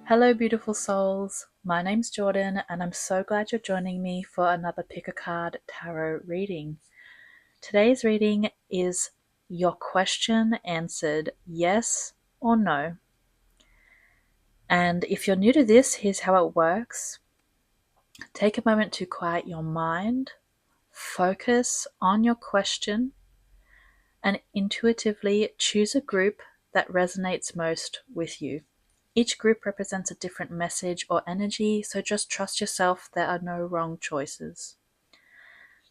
Hello, beautiful souls. My name's Jordan, and I'm so glad you're joining me for another Pick a Card Tarot reading. Today's reading is your question answered yes or no. And if you're new to this, here's how it works. Take a moment to quiet your mind, focus on your question, and intuitively choose a group that resonates most with you. Each group represents a different message or energy, so just trust yourself. There are no wrong choices.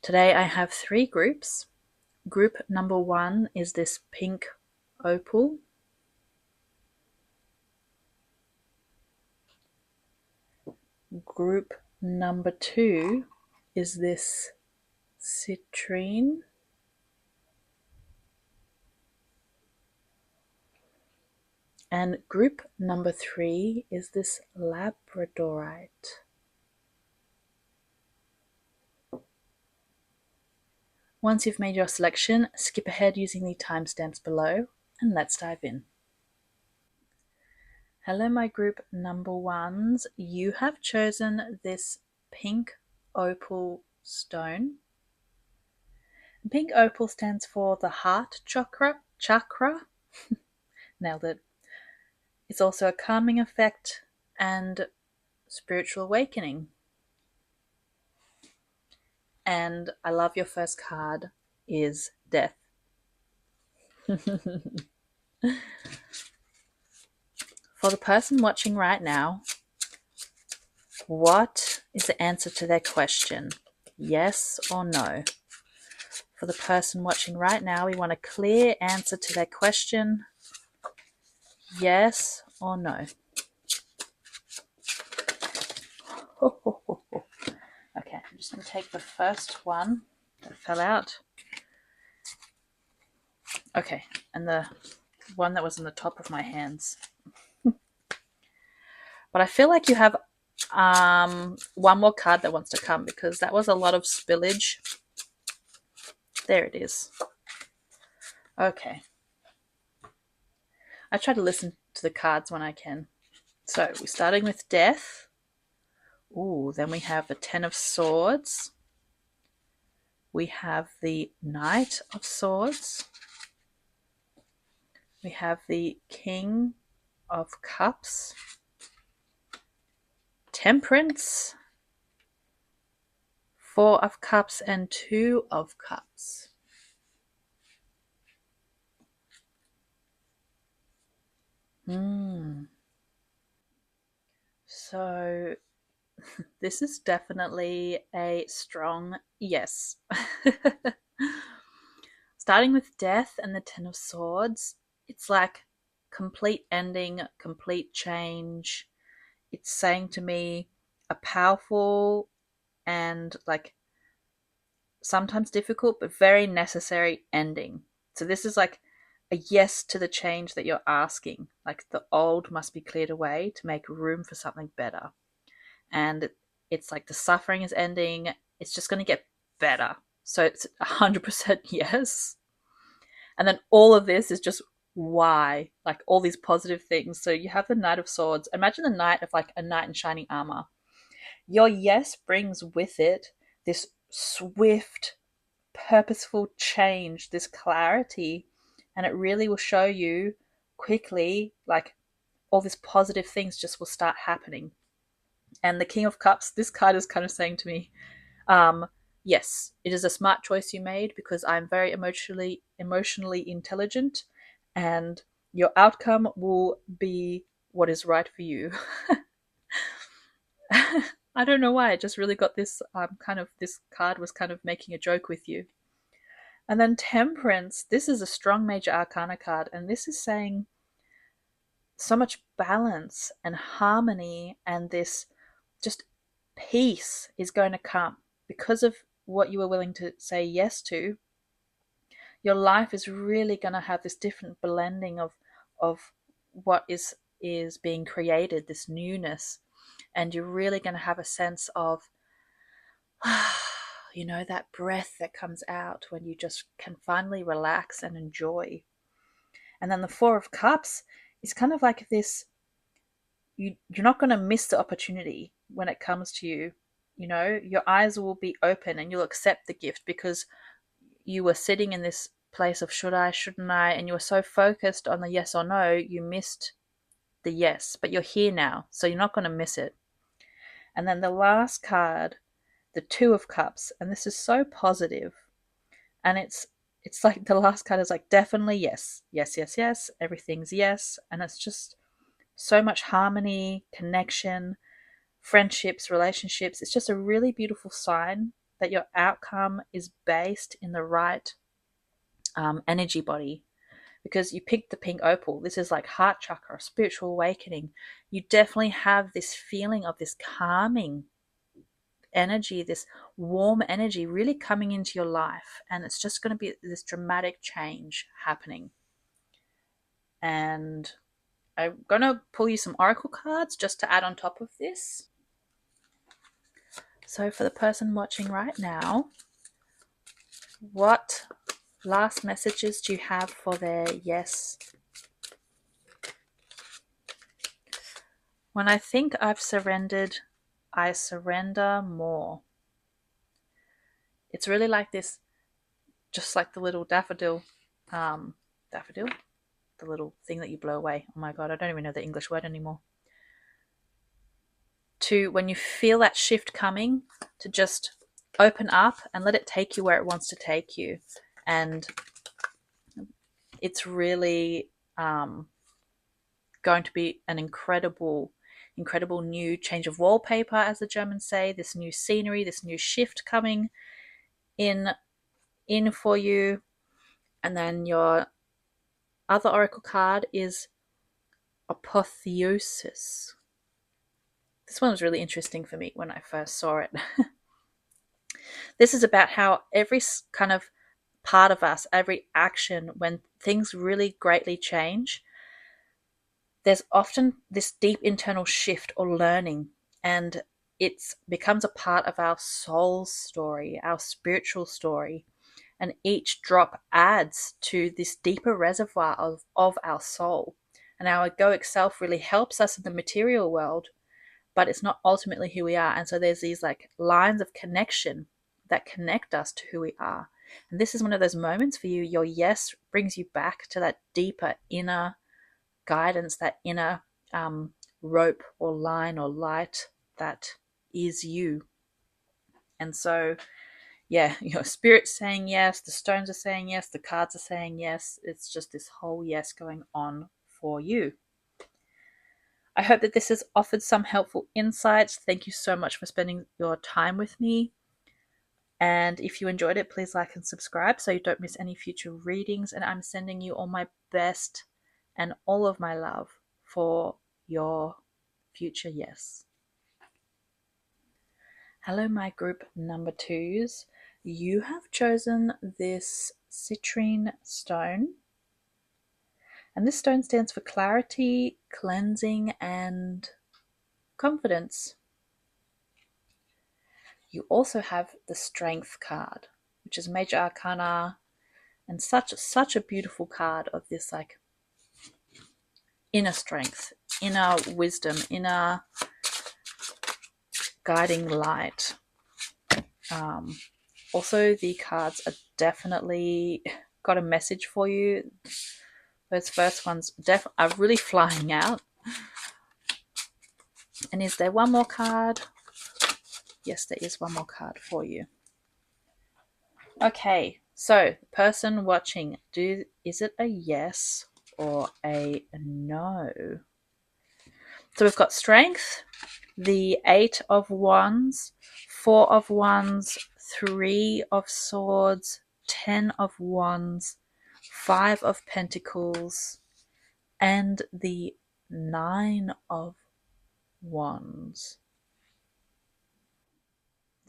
Today I have 3 groups. Group number 1 is this pink opal. Group number 2 is this citrine. And group number 3 is this labradorite. Once you've made your selection, skip ahead using the timestamps below, and let's dive in. Hello, my group number 1s. You have chosen this pink opal stone. Pink opal stands for the heart chakra. Nailed it. It's also a calming effect and spiritual awakening. And I love your first card is death. For the person watching right now, what is the answer to their question? Yes or no? For the person watching right now, we want a clear answer to their question. Yes or no? Okay, I'm just going to take the first one that fell out. Okay, and the one that was in the top of my hands. But I feel like you have one more card that wants to come because that was a lot of spillage. There it is. Okay. I try to listen to the cards when I can. So we're starting with death. Ooh, then we have the 10 of Swords. We have the Knight of Swords. We have the King of Cups. Temperance. 4 of Cups and 2 of Cups. So this is definitely a strong yes. Starting with death and the 10 of Swords, it's like complete ending, complete change. It's saying to me a powerful and like sometimes difficult but very necessary ending. So this is like a yes to the change that you're asking. Like the old must be cleared away to make room for something better. And it's like the suffering is ending. It's just going to get better. So it's 100% yes. And then all of this is just why, like all these positive things. So you have the Knight of Swords. Imagine the knight of like a knight in shining armor. Your yes brings with it this swift, purposeful change, this clarity, and it really will show you quickly, like all these positive things just will start happening. And the King of Cups, this card is kind of saying to me, yes, it is a smart choice you made because I'm very emotionally intelligent, and your outcome will be what is right for you. I don't know why. I just really got this this card was kind of making a joke with you. And then Temperance, this is a strong major arcana card, and this is saying so much balance and harmony, and this just peace is going to come because of what you were willing to say yes to. Your life is really going to have this different blending of what is being created, this newness, and you're really going to have a sense of that breath that comes out when you just can finally relax and enjoy. And then the 4 of Cups is kind of like this you're not going to miss the opportunity when it comes to you. You know, your eyes will be open and you'll accept the gift because you were sitting in this place of should I, shouldn't I, and you were so focused on the yes or no, you missed the yes, but you're here now, so you're not going to miss it. And then the last card, the Two of Cups, and this is so positive, and it's like the last card is like definitely yes, yes, yes, yes, everything's yes, and it's just so much harmony, connection, friendships, relationships. It's just a really beautiful sign that your outcome is based in the right energy body, because you picked the pink opal. This is like heart chakra, spiritual awakening. You definitely have this feeling of this calming energy, this warm energy really coming into your life. And it's just going to be this dramatic change happening. And I'm going to pull you some oracle cards just to add on top of this. So for the person watching right now, what last messages do you have for their yes? When I think I've surrendered, I surrender more. It's really like this, just like the little daffodil, daffodil, the little thing that you blow away. Oh my God, I don't even know the English word anymore. To when you feel that shift coming, to just open up and let it take you where it wants to take you. And it's really going to be an incredible new change of wallpaper, as the Germans say, this new scenery, this new shift coming in for you. And then your other oracle card is Apotheosis. This one was really interesting for me when I first saw it. This is about how every kind of part of us, every action, when things really greatly change, there's often this deep internal shift or learning, and it becomes a part of our soul's story, our spiritual story. And each drop adds to this deeper reservoir of our soul. And our egoic self really helps us in the material world, but it's not ultimately who we are. And so there's these like lines of connection that connect us to who we are. And this is one of those moments for you. Your yes brings you back to that deeper inner guidance, that inner rope or line or light that is you. And so, yeah, your spirit's saying yes, the stones are saying yes, the cards are saying yes. It's just this whole yes going on for you. I hope that this has offered some helpful insights. Thank you so much for spending your time with me. And if you enjoyed it, please like and subscribe so you don't miss any future readings. And I'm sending you all my best and all of my love for your future yes. Hello, my group number 2s. You have chosen this citrine stone. And this stone stands for clarity, cleansing, and confidence. You also have the Strength card, which is Major Arcana, and such a beautiful card of this like inner strength, inner wisdom, inner guiding light. Also, the cards are definitely got a message for you. Those first ones are really flying out. And is there one more card? Yes, there is one more card for you. Okay, so the person watching, is it a yes or a no? So we've got Strength, the 8 of Wands, 4 of Wands, 3 of Swords, 10 of Wands, 5 of Pentacles, and the 9 of Wands.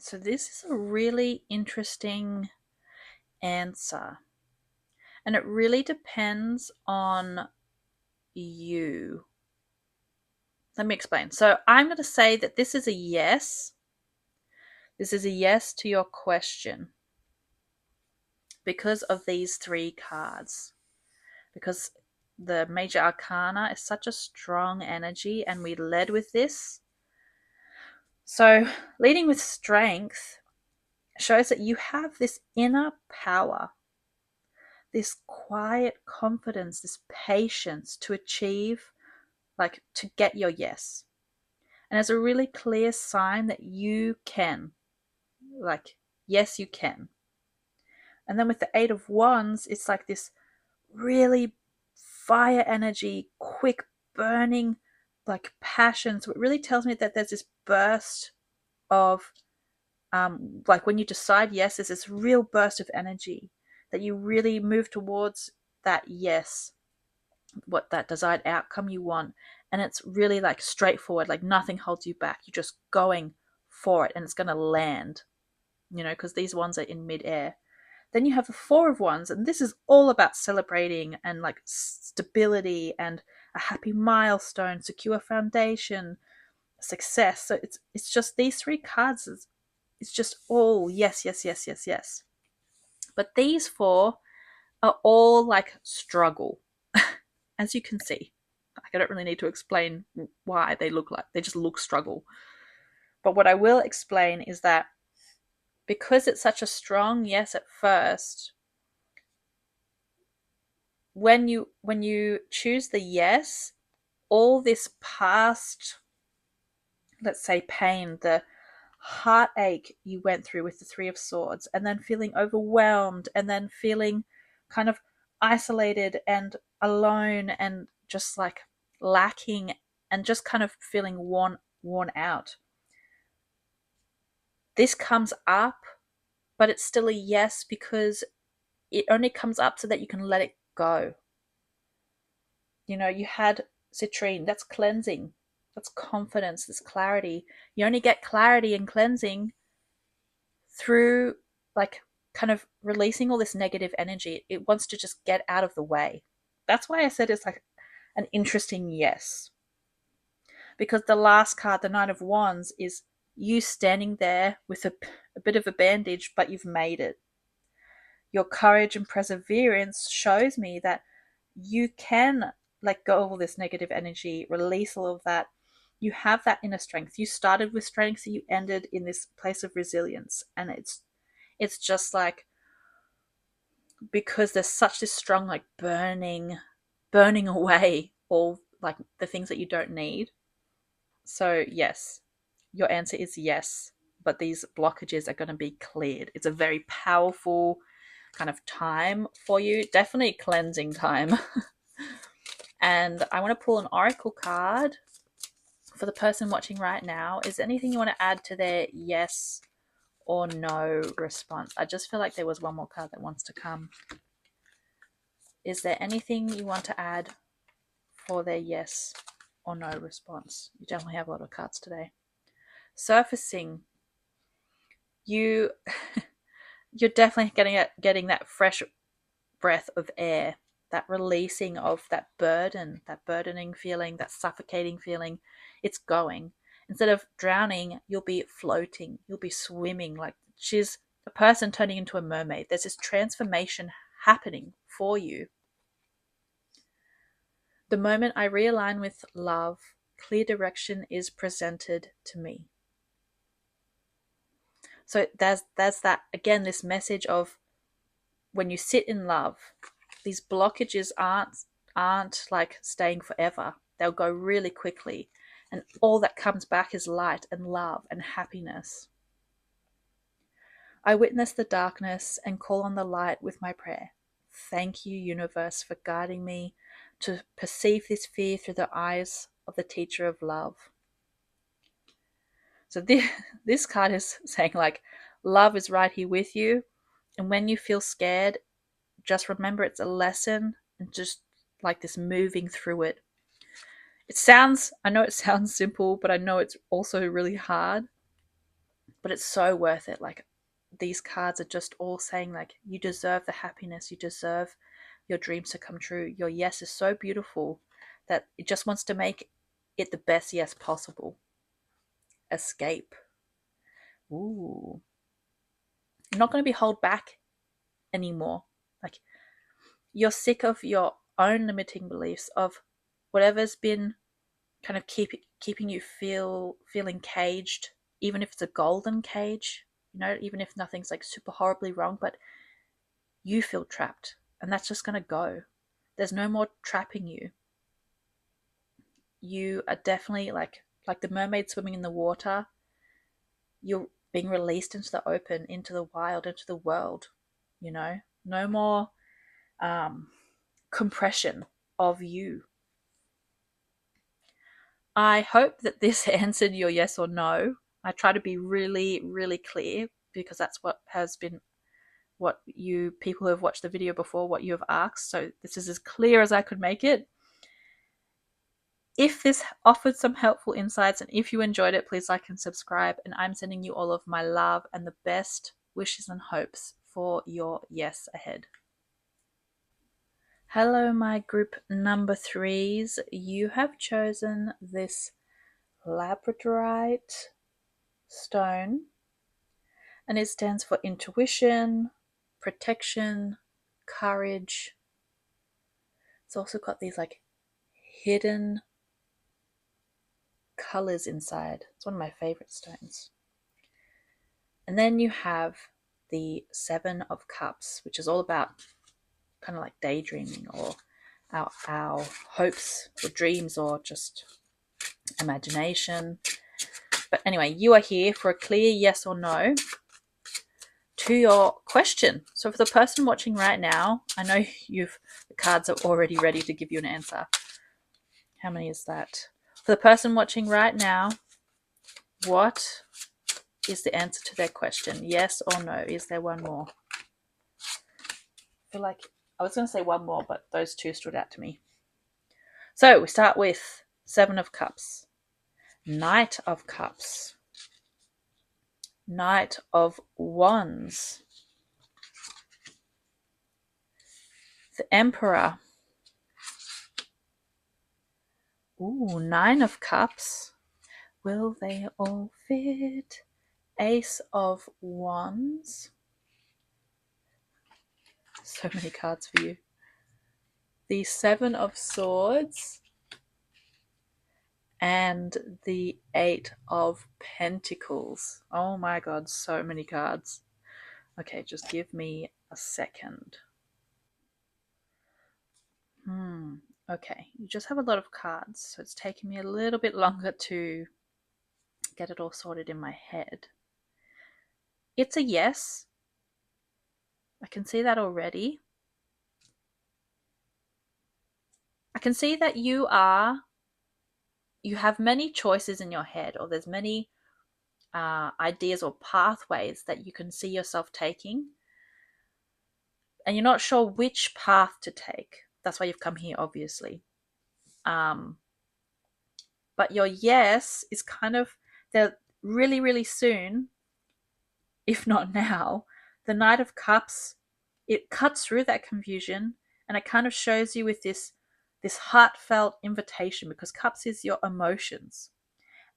So this is a really interesting answer. And it really depends on you. Let me explain. So I'm going to say that this is a yes. This is a yes to your question because of these 3 cards. Because the major arcana is such a strong energy, and we led with this. So leading with strength shows that you have this inner power, this quiet confidence, this patience to achieve, like to get your yes. And it's a really clear sign that you can, like, yes, you can. And then with the Eight of Wands, it's like this really fire energy, quick burning, like passion. So it really tells me that there's this burst of, like when you decide yes, there's this real burst of energy that you really move towards that yes, what that desired outcome you want. And it's really like straightforward, like nothing holds you back. You're just going for it and it's going to land, because these ones are in midair. Then you have the Four of Wands, and this is all about celebrating and like stability and a happy milestone, secure foundation, success. So it's just these three cards. It's just all yes, yes, yes, yes, yes. But these four are all like struggle, as you can see. Like, I don't really need to explain why they look like, they just look struggle. But what I will explain is that because it's such a strong yes at first, when you choose the yes, all this past, let's say, pain, the heartache you went through with the Three of Swords, and then feeling overwhelmed, and then feeling kind of isolated and alone, and just like lacking, and just kind of feeling worn out. This comes up, but it's still a yes because it only comes up so that you can let it go. You had citrine, that's cleansing, that's confidence, that's clarity. You only get clarity and cleansing through like kind of releasing all this negative energy. It wants to just get out of the way. That's why I said it's like an interesting yes. Because the last card, the Knight of Wands, is you standing there with a bit of a bandage, but you've made it. Your courage and perseverance shows me that you can let go of all this negative energy, release all of that. You have that inner strength. You started with strength, so you ended in this place of resilience. And it's just like, because there's such this strong like burning away all like the things that you don't need. So yes, your answer is yes, but these blockages are going to be cleared. It's a very powerful kind of time for you, definitely cleansing time. And I want to pull an oracle card for the person watching right now. Is there anything you want to add to their yes or no response? I just feel like there was one more card that wants to come. Is there anything you want to add for their yes or no response? You definitely have a lot of cards today. Surfacing. You're definitely getting that fresh breath of air, that releasing of that burden, that burdening feeling, that suffocating feeling. It's going. Instead of drowning, you'll be floating, you'll be swimming. Like, she's a person turning into a mermaid. There's this transformation happening for you. The moment I realign with love, clear direction is presented to me. So there's that, again, this message of when you sit in love, these blockages aren't like staying forever. They'll go really quickly. And all that comes back is light and love and happiness. I witness the darkness and call on the light with my prayer. Thank you, universe, for guiding me to perceive this fear through the eyes of the teacher of love. So this card is saying, like, love is right here with you. And when you feel scared, just remember it's a lesson, and just like this moving through it. I know it sounds simple, but I know it's also really hard. But it's so worth it. Like, these cards are just all saying, like, you deserve the happiness, you deserve your dreams to come true. Your yes is so beautiful that it just wants to make it the best yes possible. Escape. Ooh. You're not going to be held back anymore. Like, you're sick of your own limiting beliefs of whatever's been kind of keeping you feeling caged, even if it's a golden cage, even if nothing's like super horribly wrong, but you feel trapped, and that's just going to go. There's no more trapping you. You are definitely like the mermaid swimming in the water. You're being released into the open, into the wild, into the world. No more compression of you. I hope that this answered your yes or no. I try to be really, really clear, because that's what has been what you people who have watched the video before, what you have asked. So this is as clear as I could make it. If this offered some helpful insights and if you enjoyed it, please like and subscribe. And I'm sending you all of my love and the best wishes and hopes for your yes ahead. Hello, my group number 3s. You have chosen this labradorite stone, and it stands for intuition, protection, courage. It's also got these like hidden colors inside. It's one of my favorite stones. And then you have the 7 of Cups, which is all about kind of like daydreaming, or our hopes or dreams, or just imagination. But anyway, you are here for a clear yes or no to your question. So for the person watching right now, I know the cards are already ready to give you an answer. How many is that? For the person watching right now, what is the answer to their question? Yes or no? Is there one more? I feel like I was going to say one more, but those two stood out to me. So we start with 7 of Cups, Knight of Cups, Knight of Wands, the Emperor, ooh, 9 of Cups. Will they all fit? Ace of Wands. So many cards for you. The 7 of Swords. And the 8 of Pentacles. Oh my god, so many cards. Okay, just give me a second. Okay, you just have a lot of cards, so it's taking me a little bit longer to get it all sorted in my head. It's a yes. I can see that already. I can see that you have many choices in your head, or there's many ideas or pathways that you can see yourself taking, and you're not sure which path to take. That's why you've come here, obviously. But your yes is kind of that really, really soon, if not now, the Knight of Cups, it cuts through that confusion, and it kind of shows you with this heartfelt invitation, because Cups is your emotions.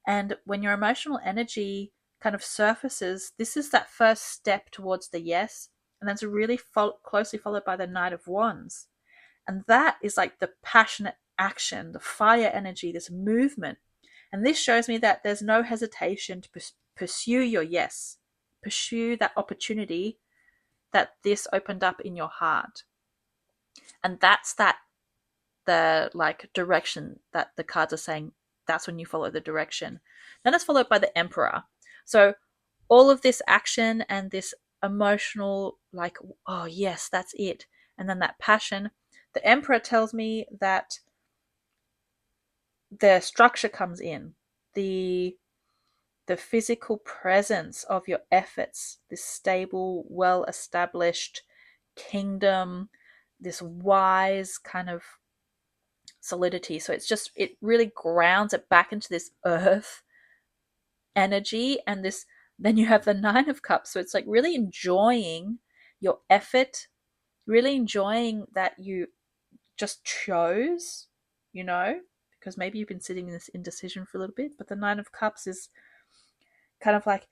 And when your emotional energy kind of surfaces, this is that first step towards the yes, and that's really closely followed by the Knight of Wands. And that is like the passionate action, the fire energy, this movement. And this shows me that there's no hesitation to pursue your yes, pursue that opportunity that this opened up in your heart. And that's the like direction that the cards are saying. That's when you follow the direction. Then it's followed by the Emperor. So all of this action and this emotional, like, oh yes, that's it. And then that passion. The Emperor tells me that the structure comes in, the physical presence of your efforts, this stable, well-established kingdom, this wise kind of solidity. So it really grounds it back into this earth energy. And this, then you have the 9 of Cups. So it's like really enjoying your effort, really enjoying that you just chose, because maybe you've been sitting in this indecision for a little bit, but the 9 of Cups is kind of like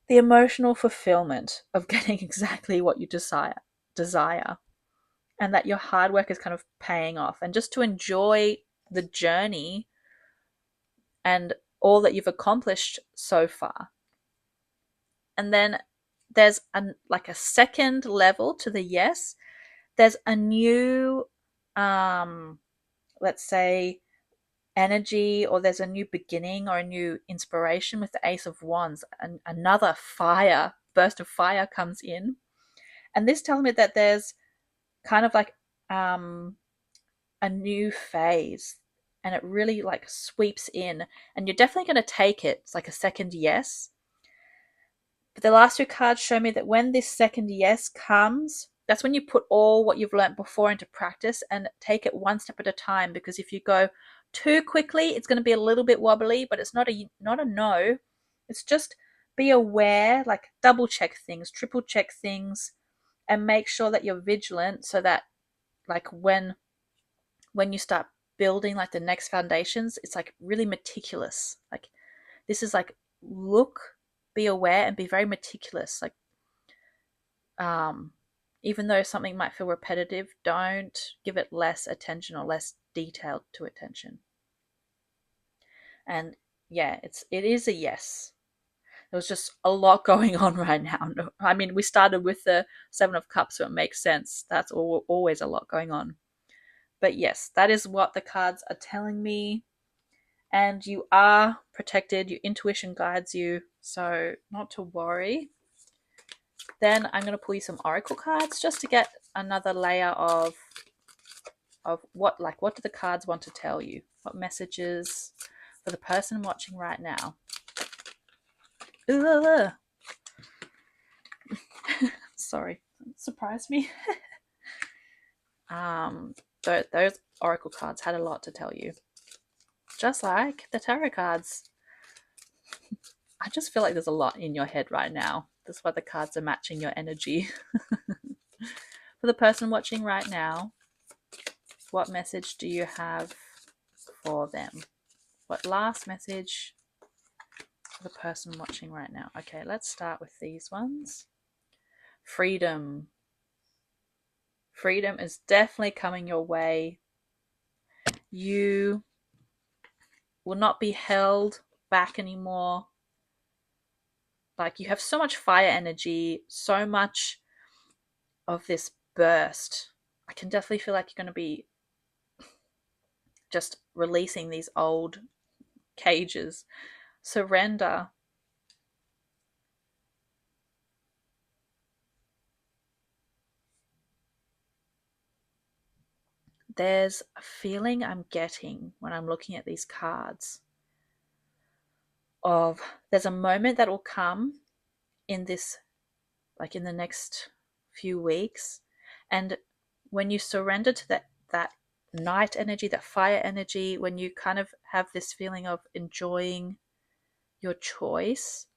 the emotional fulfillment of getting exactly what you desire. and that your hard work is kind of paying off, and just to enjoy the journey and all that you've accomplished so far. And then there's a second level to the yes. There's a new, let's say, energy, or there's a new beginning or a new inspiration with the Ace of Wands, and another fire burst of fire comes in. And this tells me that there's kind of like a new phase, and it really like sweeps in, and you're definitely going to take it. It's like a second yes. But the last two cards show me that when this second yes comes, that's when you put all what you've learned before into practice and take it one step at a time. Because if you go too quickly, it's going to be a little bit wobbly, but it's not a no. It's just be aware, like double check things, triple check things, and make sure that you're vigilant, so that like when you start building like the next foundations, it's like really meticulous. Like this is like, look, be aware, and be very meticulous. Like even though something might feel repetitive, don't give it less attention or less detailed to attention. And yeah, it is a yes. There was just a lot going on right now. I mean, we started with the Seven of Cups, so it makes sense. That's always a lot going on. But yes, that is what the cards are telling me. And you are protected. Your intuition guides you, so not to worry. Then I'm going to pull you some oracle cards just to get another layer of what do the cards want to tell you? What messages for the person watching right now? Sorry, surprised me. Those oracle cards had a lot to tell you, just like the tarot cards. I just feel like there's a lot in your head right now. That's why the cards are matching your energy. For the person watching right now, what message do you have for them? What last message for the person watching right now? Okay, let's start with these ones. Freedom. Freedom is definitely coming your way. You will not be held back anymore. Like, you have so much fire energy, so much of this burst. I can definitely feel like you're going to be just releasing these old cages. Surrender. There's a feeling I'm getting when I'm looking at these cards of there's a moment that will come in this, like in the next few weeks, and when you surrender to that night energy, that fire energy, when you kind of have this feeling of enjoying your choice,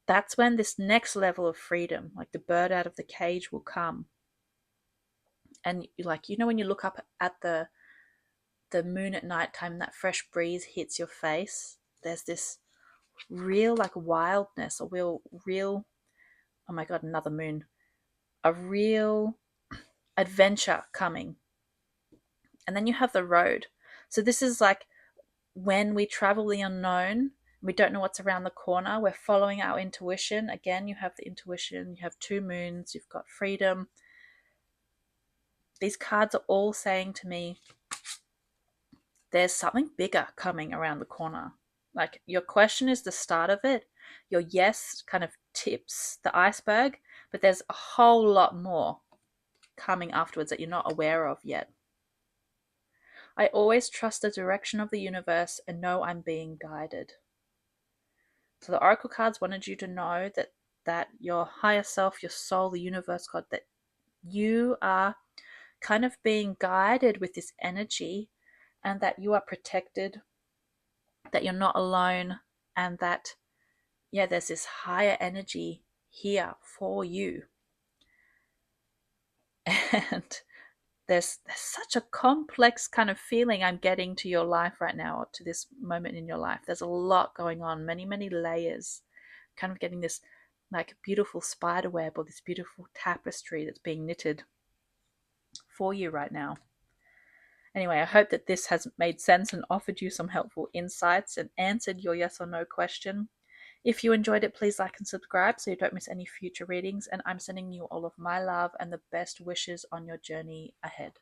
that's when this next level of freedom, like the bird out of the cage, will come. And like, when you look up at the moon at night time, that fresh breeze hits your face, there's this real like wildness, a real oh my god, another moon, a real adventure coming. And then you have the road. So this is like when we travel the unknown, we don't know what's around the corner, we're following our intuition. Again, you have the intuition, you have two moons, you've got freedom. These cards are all saying to me, there's something bigger coming around the corner. Like, your question is the start of it. Your yes kind of tips the iceberg, but there's a whole lot more coming afterwards that you're not aware of yet. I always trust the direction of the universe and know I'm being guided. So the oracle cards wanted you to know that your higher self, your soul, the universe, God, that you are kind of being guided with this energy, and that you are protected, that you're not alone, and that, yeah, there's this higher energy here for you. And there's such a complex kind of feeling I'm getting to your life right now, or to this moment in your life. There's a lot going on, many, many layers, kind of getting this like beautiful spider web, or this beautiful tapestry that's being knitted for you right now. Anyway, I hope that this has made sense and offered you some helpful insights and answered your yes or no question. If you enjoyed it, please like and subscribe so you don't miss any future readings. And I'm sending you all of my love and the best wishes on your journey ahead.